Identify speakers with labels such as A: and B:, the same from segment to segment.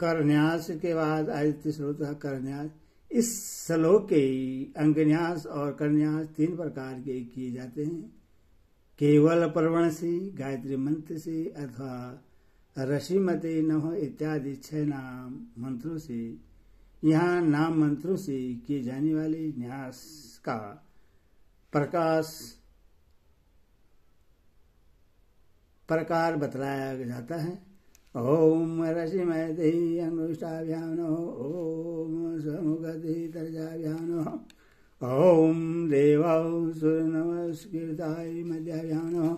A: करन्यास के बाद आदित्य स्रोत का करन्यास। इस श्लोक के अंगन्यास और करन्यास 3 प्रकार के किए जाते हैं, केवल प्रवण से, गायत्री मंत्र से अथवा ऋषिमते नमः इत्यादि 6 नाम मंत्रों से। यहाँ नाम मंत्रों से किए जाने वाले न्यास का प्रकार बतलाया जाता है। ओम ऋषिमते अंगुष्ठाभ्यां नमः, ओम समुगते तर्जाभ्यां नमः, ओम देवासुर नमस्कृताय मध्याभ्यां नमः,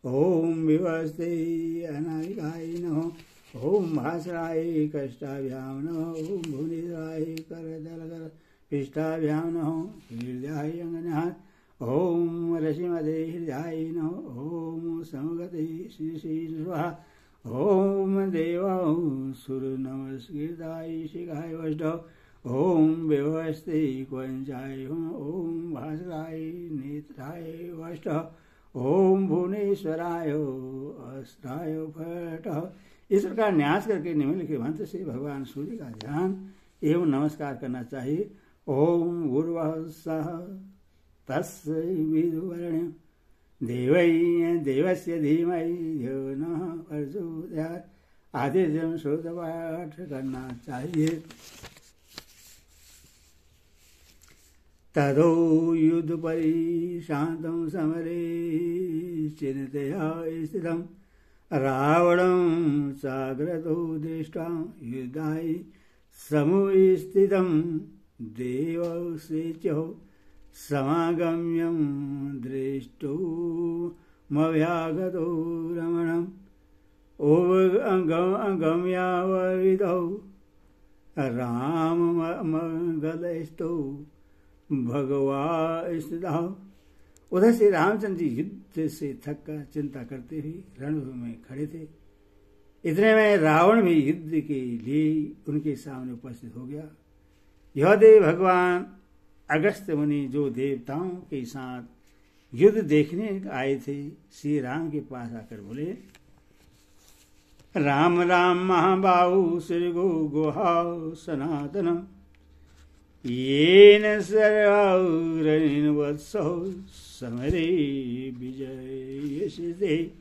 A: ओम विवस्ते अनामिकाय नमः, ओम भास्राय कष्टाभ्यां नमः, ओम भुवनेश्वराय करतलकर पृष्ठाभ्यां नमः, हृदयाय अंगन्यास, ओम ऋषिमते हृदयाय नमः, ओम समुगते शिशिर्वा, ओम देवासुर नमस्कृताय शिखाय वैष्णव, ओम व्यवस्थे क्वंचाय, ओम भास्राय नेत्राय वैष्णव, ओम भुवनेश्वराय अस्त्राय फट। इस प्रकार न्यास करके निम्नलिखित मंत्र से भगवान सूर्य का ध्यान एवं नमस्कार करना चाहिए। ओम भूर्भुवः स्वः तस्य विदुर्वरेण्यं देवस्य धीमहि धियो नः प्रचोदयात् आदित्यं श्रोत्रपाठ करना चाहिए। तदो युद्धपरि शान्तं समरे चिन्तया स्थितं रावणं चाग्रतो दृष्ट्वा युद्धाय समुस्थितं देवसेच्यो समागम्यं दृष्टुमभ्यागतो रमणम् गम्यावविदौ राममङ्गलस्थौ भगवा स्थितौ। उधर से रामचंद्र जी युद्ध से थक कर चिंता करते हुए रणभूमि में खड़े थे। इतने में रावण भी युद्ध के लिए उनके सामने उपस्थित हो गया। यह देव भगवान अगस्त मुनि जो देवताओं के साथ युद्ध देखने आए थे, श्री राम के पास आकर बोले, राम राम महाबाहु श्री गो गुहाओ सनातनम येन सर्वौरनिन वत्सौ समरे विजयसिद्धे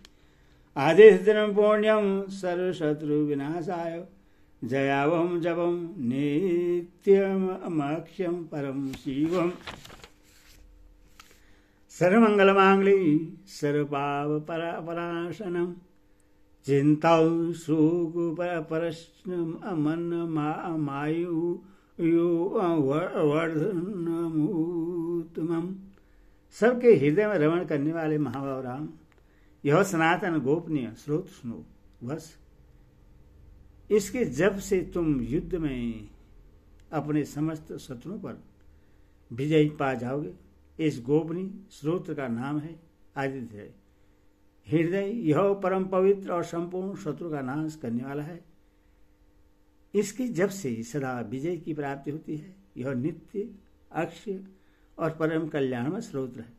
A: आदित्यं पुण्यं सर्वशत्रु विनाशाय जयावं जपं नित्यमक्षयं परम शिवम्। सर्वमंगलमांगल्ये सर्वपापपराशनं चिन्तां सुखपरस्नमन्नमायु वर्धनमुत्तमम्। सबके हृदय में रमण करने वाले महाभाव राम, यह सनातन गोपनीय स्रोत सुनो। बस इसके जब से तुम युद्ध में अपने समस्त शत्रुओं पर विजय पा जाओगे। इस गोपनीय स्रोत का नाम है आदित्य हृदय। यह परम पवित्र और संपूर्ण शत्रु का नाश करने वाला है। इसकी जब से सदा विजय की प्राप्ति होती है। यह नित्य अक्षय और परम कल्याणमय स्रोत है।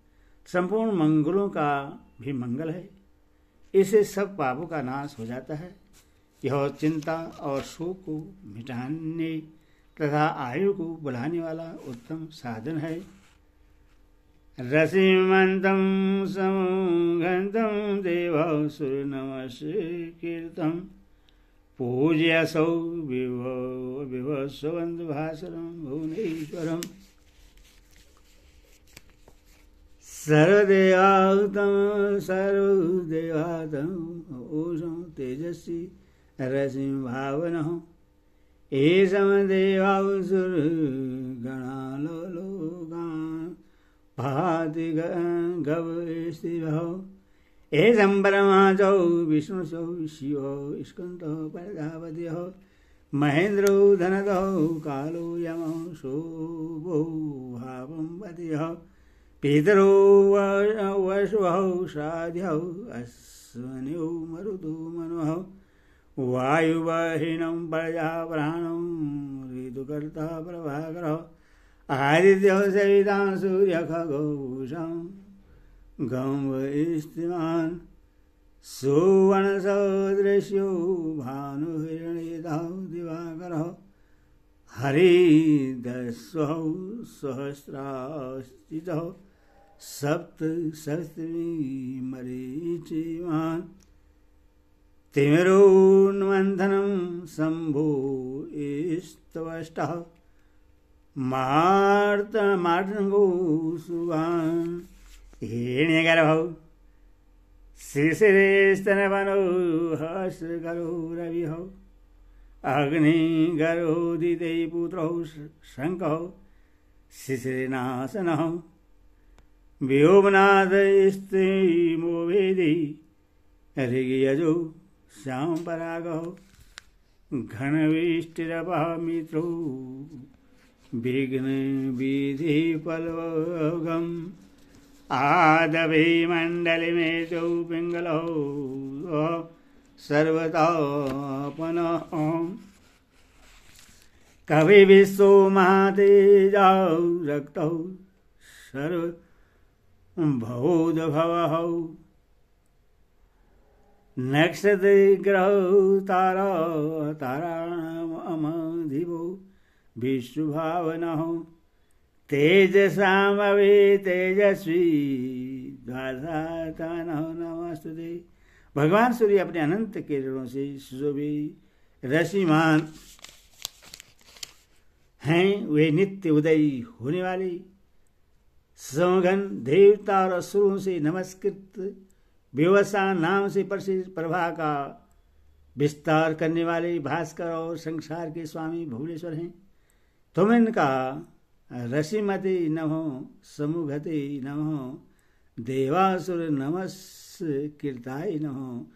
A: संपूर्ण मंगलों का भी मंगल है। इससे सब पापों का नाश हो जाता है। यह चिंता और शोक को मिटाने तथा आयु को बढ़ाने वाला उत्तम साधन है। रसिमंतं समुगन्तं देवासुर नमस्कृतं पूज्यसौ विभस्वन्त भास्वरं भुवनेश्वरम्। सर्वदेवातं ओषं तेजस्वी रसिं भावनः एषं देवासुरगणालोकान् भाति गवस्तिभौ एषं परमाचौ विष्णुसौ शिवौ स्कन्दौ प्रजापतिः महेन्द्रौ धनदौ कालो यमौ शोभौ भावं पतिः पितरौ वसुहौ श्राद्धौ अश्वन्यौ मरुतो मनुहौ वायुवाहिनं प्रजाप्राणं ऋतुकर्ता प्रभाकरः आदित्यो सवितां सूर्यखगोषं गंवस्तिमान् सुवर्णसदृश्यो भानुहिरण्येतां दिवा प्रभाकर हो हरि दस्वहौ सहस्रास्तित हो सप्त सहस्री मरीचिमान तिमिरोन्वन्धनं शम्भो स्तवष्टः मार्तंगो सुवान् हिरण्यगर्भौ शिशिरेस्तनवनौ हर्षकरो रविहौ अग्निगरोदिते पुत्रौ शङ्कौ शिशिरनाशनौ व्योमनादस्त्रीमो वेदी ऋग्यजौ श्यामपरागौ घनविष्टिरपः मित्रौ विघ्नविधिफलगम् आदवे मण्डलमेतौ पिङ्गलौ सर्वतापनः कविविश्वो महातेजौ रक्तौ सर्वभौधभवहौ नक्षत्रग्रहौ ताराणामधिपो विश्वभावनः तेजसामवे तेजस्वी द्वादशातनः नमस्तुते। भगवान सूर्य अपने अनंत किरणों से सुशोभित रश्मिमान हैं। वे नित्य उदयी होने वाले समगन देवता और असुरों से नमस्कृत व्यवसा नाम से प्रसिद्ध प्रभा का विस्तार करने वाले भास्कर और संसार के स्वामी भुवनेश्वर हैं। तुम इनका रसिमते नमो समुघते नमो देवासुर नमस्कृताय नमो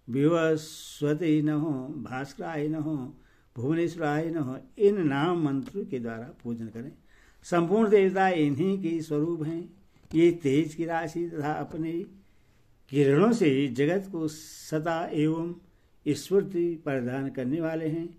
A: विवस्वते नमो भास्कराय नमो भुवनेश्वराय नमो इन नाम मंत्रों के द्वारा पूजन करें। संपूर्ण देवता इन्हीं के स्वरूप हैं। ये तेज की राशि तथा अपने किरणों से जगत को सदा एवं स्फूर्ति प्रदान करने वाले हैं।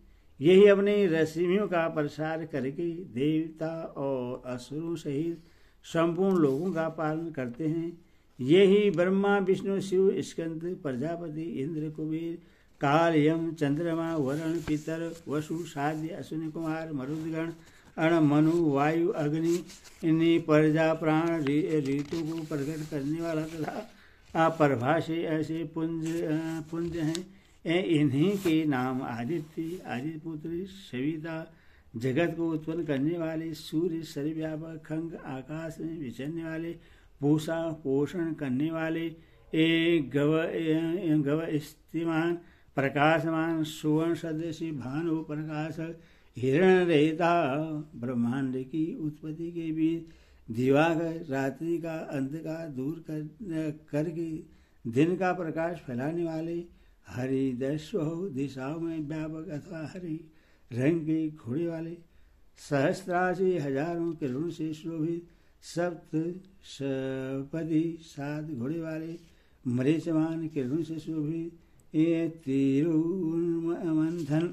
A: यही अपने रश्मियों का प्रसार करके देवता और असुरों सहित संपूर्ण लोगों का पालन करते हैं। यही ब्रह्मा विष्णु शिव स्कंद प्रजापति इंद्र कुबेर काल यम चंद्रमा वरुण पितर वसु साध्य अश्विनी कुमार मरुदगण अण मनु वायु अग्नि इन्हीं प्रजा प्राण ऋतु को प्रकट करने वाला तथा अप्रभाषे ऐसे पुंज हैं। इन्हीं के नाम आदित्य आदिपुत्र सविता जगत को उत्पन्न करने वाले सूर्य सर्वव्यापक खंग आकाश में विचरने वाले पूषा पोषण करने वाले गव स्थिमान प्रकाशमान सुवर्ण सदृशी भानु प्रकाश हिरण रहता ब्रह्मांड की उत्पत्ति के बीच दिवाकर रात्रि का अंधकार दूर करके दिन का प्रकाश फैलाने वाले हरि दस्व दिशाओं में व्यापक अथवा हरि रंग के घोड़े वाले सहस्त्राशी हजारों किरणों से शोभित सप्त सपदी 7 घोड़े वाले मरीचमान किरणों से शोभित ये तिरुमंथन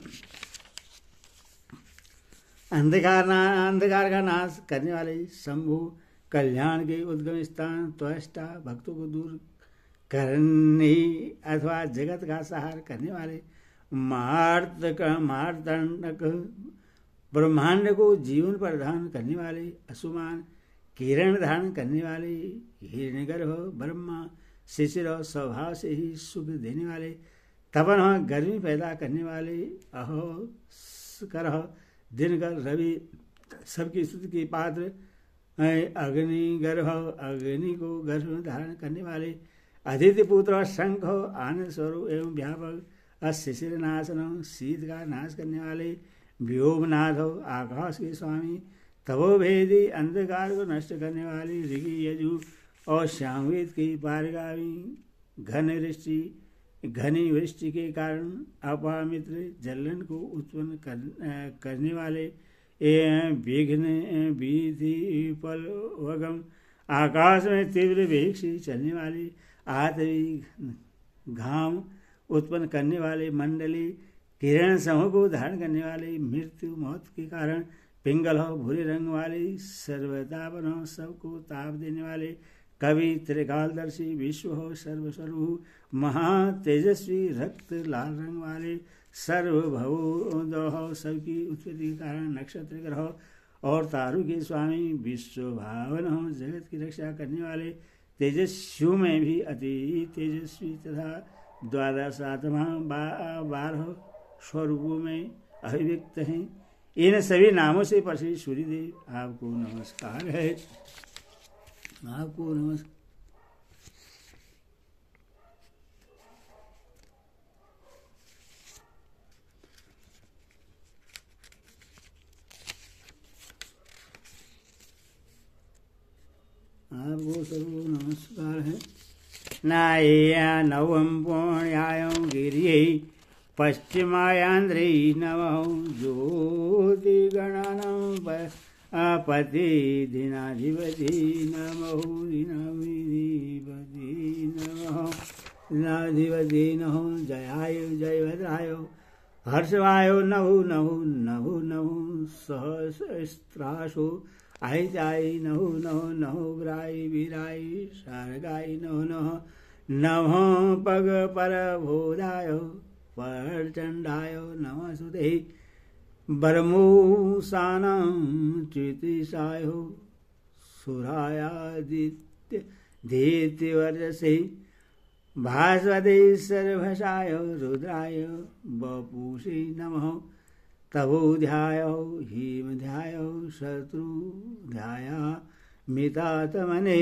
A: अंधकार का नाश करने वाले शंभु कल्याण के उद्गम स्थान त्वष्टा भक्तों को दूर करने अथवा जगत का सहार करने वाले मार्तंडक ब्रह्मांड को जीवन प्रदान करने वाले असुमान किरण धारण करने वाले हिरण्यगर्भ ब्रह्मा शिशिर और स्वभाव से ही सुख देने वाले तपन गर्मी पैदा करने वाले अहो करह दिनकर रवि सबकी स्तुति के पात्र अग्निगर्भ अग्नि को गर्भ में धारण करने वाले आदित्य पुत्र शंख आनंद स्वरूप एवं व्यापक अशिशिर नाशन शीत का नाश करने वाले व्योमनाथ आकाश के स्वामी तवो भेदी अंधकार को नष्ट करने वाली ऋगि यजु और श्यामवेद की पारगामी घनी वृष्टि के कारण अपामित्र जलन को उत्पन्न करने वाले विघ्न विधि फल वगम आकाश में तीव्र वेग से चलने वाले आतरी घाम उत्पन्न करने वाले मंडली किरण समूह को धारण करने वाले मृत्यु मौत के कारण पिंगल हो भूरे रंग वाले सर्वतापन हो सबको ताप देने वाले कवि त्रिकालदर्शी विश्व हो सर्वस्वरूप महातेजस्वी रक्त लाल रंग वाले सर्वभव सबकी उत्पत्ति के कारण नक्षत्र ग्रह और तारों के स्वामी विश्व भावन हो जगत की रक्षा करने वाले तेजस्वियों में भी अति तेजस्वी तथा 12 स्वरूपों में अभिव्यक्त हैं। इन सभी नामों से प्रसिद्ध सूर्यदेव आपको नमस्कार है। आपको नमस्कार। आपको सर्व नमस्कार है। नाया नवम पुण्यायं गिरियै पश्चिमायांध्रे नमः ज्योतिगणानां पति दिनाधिपति नमः दिनाधिपति नमः दिनाधिपति नमः जयाय जयभद्राय हर्षवाय नभो नभो नभो नभो सहस्राशो आयजाय नहो नहो नहो ग्राय वीराय शारगाय नहो नहो नमः पग पर भोजाय परचंडाय नमः सुते बरमूसानं चितिशाय सुरायादित्य धीतिवर्जसे भास्वते सर्वशाय रुद्राय वपुषे नमः तवोध्यायो हिमध्यायो शत्रुध्याया मितात्मने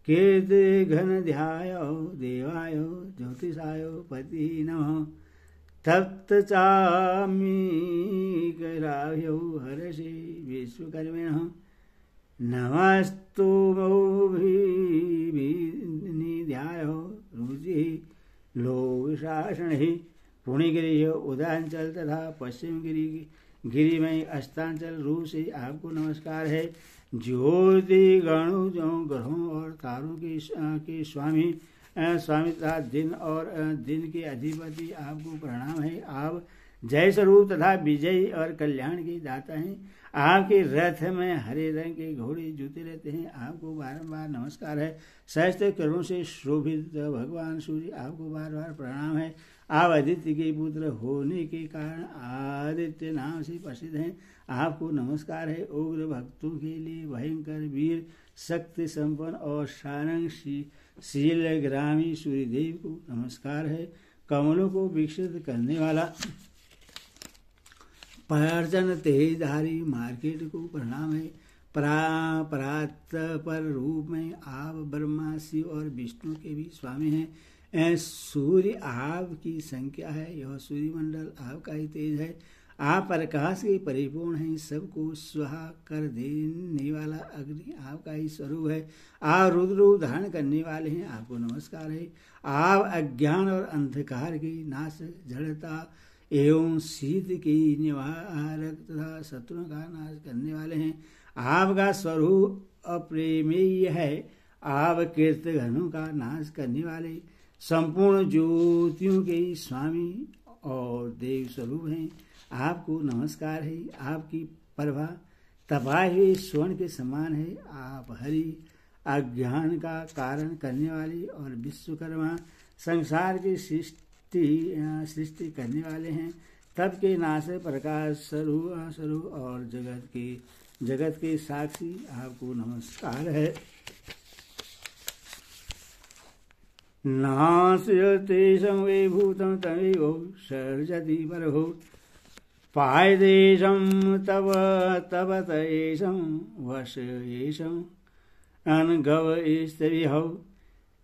A: कीर्तिघनध्यायो देवाय ज्योतिषाय पति नमः तप्तचामीकराभ्यो हर्षे विश्वकर्मिणः नमस्तुमोभिनिध्यायो रुचिः लोकशासनैः पुण्यगिरि उदयांचल तथा पश्चिम गिरि में अस्तांचल रूप से आपको नमस्कार है। ज्योति गणों ग्रहों और तारों के स्वामी तथा दिन और दिन के अधिपति आपको प्रणाम है। आप जय स्वरूप तथा विजयी और कल्याण के दाता हैं। आपके रथ में हरे रंग के घोड़े जूते रहते हैं। आपको बारंबार नमस्कार है। सहस्त्र किरणों से शोभित भगवान सूर्य आपको बार बार प्रणाम है। आप आदित्य के पुत्र होने के कारण आदित्य नाम से प्रसिद्ध हैं। आपको नमस्कार है। उग्र भक्तों के लिए भयंकर वीर शक्ति संपन्न और सारंग शीलग्रामी सूर्यदेव को नमस्कार है। कमलों को विकसित करने वाला पर्जन तेजधारी मार्केट को प्रणाम है। परात पर रूप में आप ब्रह्मा शिव और विष्णु के भी स्वामी हैं। सूर्य आपकी संख्या है। यह सूर्यमंडल आपका ही तेज है। आप प्रकाश के परिपूर्ण हैं। सबको स्वाहा कर देने वाला अग्नि आपका ही स्वरूप है। आप रुद्र धारण करने वाले हैं। आपको नमस्कार है। आप अज्ञान और अंधकार की नाश जड़ता एवं शीत की निवारक तथा शत्रुओं का नाश करने वाले हैं। आपका स्वरूप अप्रेमेय है। आप कीर्तघनों का नाश करने वाले संपूर्ण ज्योतियों के स्वामी और देव स्वरूप हैं। आपको नमस्कार है। आपकी प्रभा तपाए हुए स्वर्ण के समान है। आप हरि अज्ञान का कारण करने वाले और विश्वकर्मा संसार की सृष्टि करने वाले हैं। तब के नाश प्रकाश स्वरूप और जगत के साक्षी आपको नमस्कार है। नास्यतेषं वै भूतं तमेव सर्जति परभो पायदेशं तव तेषं वश एषं अनगवैस्तविहौ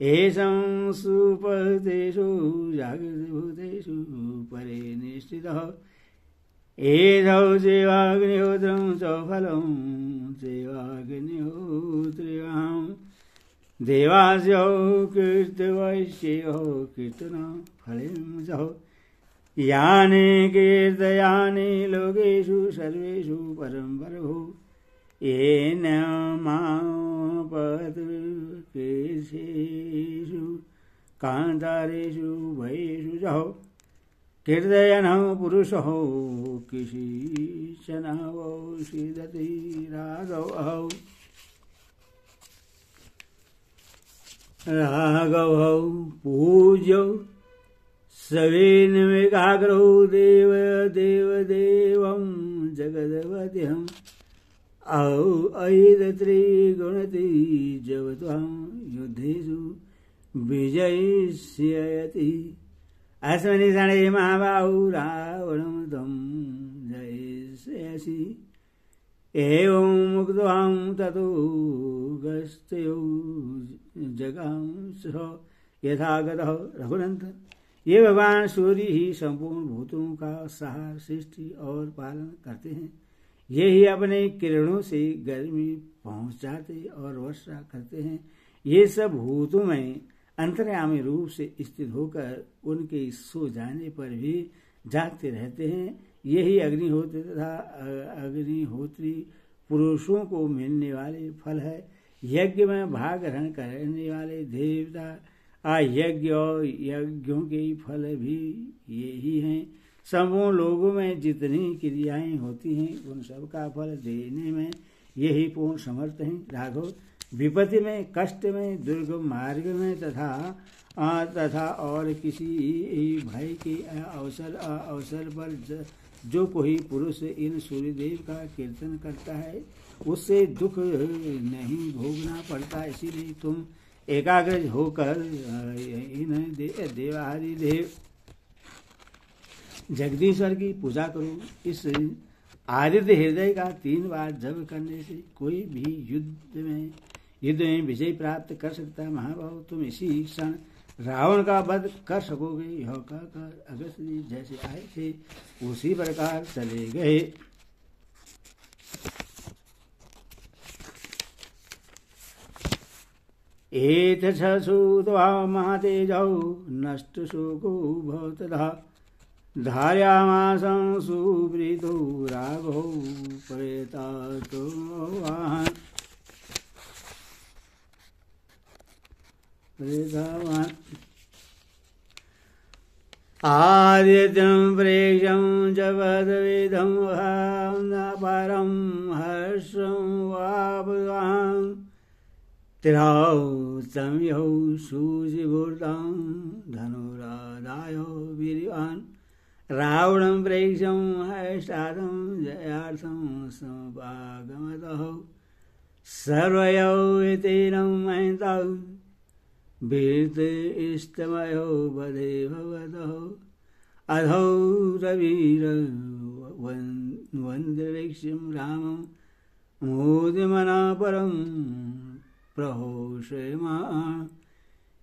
A: एषं सुपतेषु जागृतिभूतेषु परे निष्ठितः एधौ देवाग्निहोत्रं च फलं देवाग्निहोत्रियाम् देवास्यो कीर्तिवैश्यो कीर्तना फलिं जहो यानि कीर्तयानि लोकेषु सर्वेषु परं प्रभो येन मापदुर्केशेषु कान्तारेषु भयेषु जहो कीर्तयनः पुरुषः किशिचन सीदति राघव। राघवौ पूज्यौ सवेन्मेकाग्रौ देव देव देवं जगदवत्यहम् अहितत्रिगुणति जब त्वां युद्धेषु विजयिष्यति। अस्मनिषणे महाबाहु रावणं त्वं जयिष्यसि। एवं मुक्त्वां ततो गस्तयो जगांसः यथागतः रघुनन्दन। ये भगवान सूर्य ही संपूर्ण भूतों का सहार सृष्टि और पालन करते हैं। ये ही अपने किरणों से गर्मी पहुंचाते और वर्षा करते हैं। ये सब भूतों में अंतर्यामी रूप से स्थित होकर उनके सो जाने पर भी जागते रहते हैं। यही अग्निहोत्री तथा अग्निहोत्री पुरुषों को मिलने वाले फल है। यज्ञ में भाग ग्रहण करने वाले देवता यज्ञ और यज्ञों के फल भी यही हैं। संपूर्ण लोगों में जितनी क्रियाएं होती हैं उन सब का फल देने में यही पूर्ण समर्थ हैं। राघव, विपत्ति में, कष्ट में, दुर्गम मार्ग में तथा और किसी भय के अवसर पर जो कोई पुरुष इन सूर्यदेव का कीर्तन करता है उससे दुख नहीं भोगना पड़ता। इसीलिए तुम एकाग्र होकर इन देवाहारी देव जगदीश्वर की पूजा करो। इस आदित्य हृदय का 3 बार जप करने से कोई भी युद्ध में विजय प्राप्त कर सकता है। महाभाव, तुम इसी क्षण रावण का वध कर सकोगे। यह कहकर अगस्त्य जी जैसे आए थे उसी प्रकार चले गए। एतच्छ्रुत्वा महातेजौ नष्ट शोको भवतः धार्यामासं सुप्रीतो राघवौ प्रेतावान्। आदित्यं प्रेक्षं जगद्विदं परं हर्षं वापवान्। तिरौ तमिहौ सूजिभूतं धनुरादाय वीर्यवान्। रावणं प्रेक्षं हर्षादं जयार्थं समुपागमतः। सर्वयो एतेनं महितौ वीर्त इष्टमयो वधे भवतः। अधौ रवीर वन्द्रवीक्ष्यं रामं मोदमना परं प्रहोषयमाण।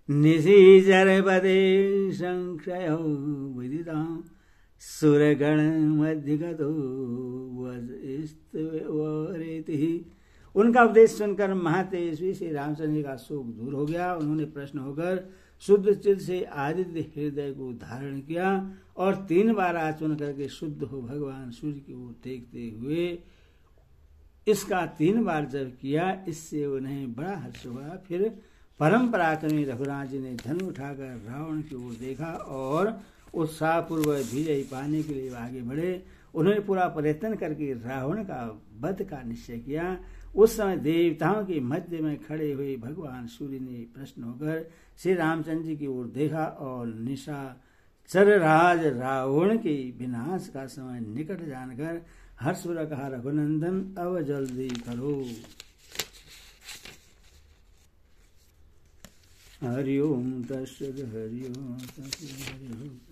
A: निशिचरपदे संक्षयो विदितां सुरगण मध्यगतो वरेतिः। उनका उपदेश सुनकर महातेजस्वी श्री रामचंद्र जी का शोक दूर हो गया। उन्होंने प्रश्न होकर शुद्ध चित्त से आदित्य हृदय को धारण किया और 3 बार आचमन करके शुद्ध हो भगवान सूर्य की ओर देखते हुए इसका 3 बार जप किया। इससे उन्हें बड़ा हर्ष हुआ। फिर परम पराक्रमी रघुराज जी ने धनुष उठाकर रावण की ओर देखा और उत्साहपूर्वक विजय पाने के लिए आगे बढ़े। उन्होंने पूरा प्रयत्न करके रावण का वध का निश्चय किया। उस समय देवताओं के मध्य में खड़े हुए भगवान सूर्य ने प्रश्न होकर श्री रामचंद्र जी की ओर देखा और निशाचर राज रावण के विनाश का समय निकट जानकर हर्षपूर्वक कहा, रघुनंदन अब जल्दी करो। हरि ओम तत्सत् हरि ओम तत्सत् हरि ओम।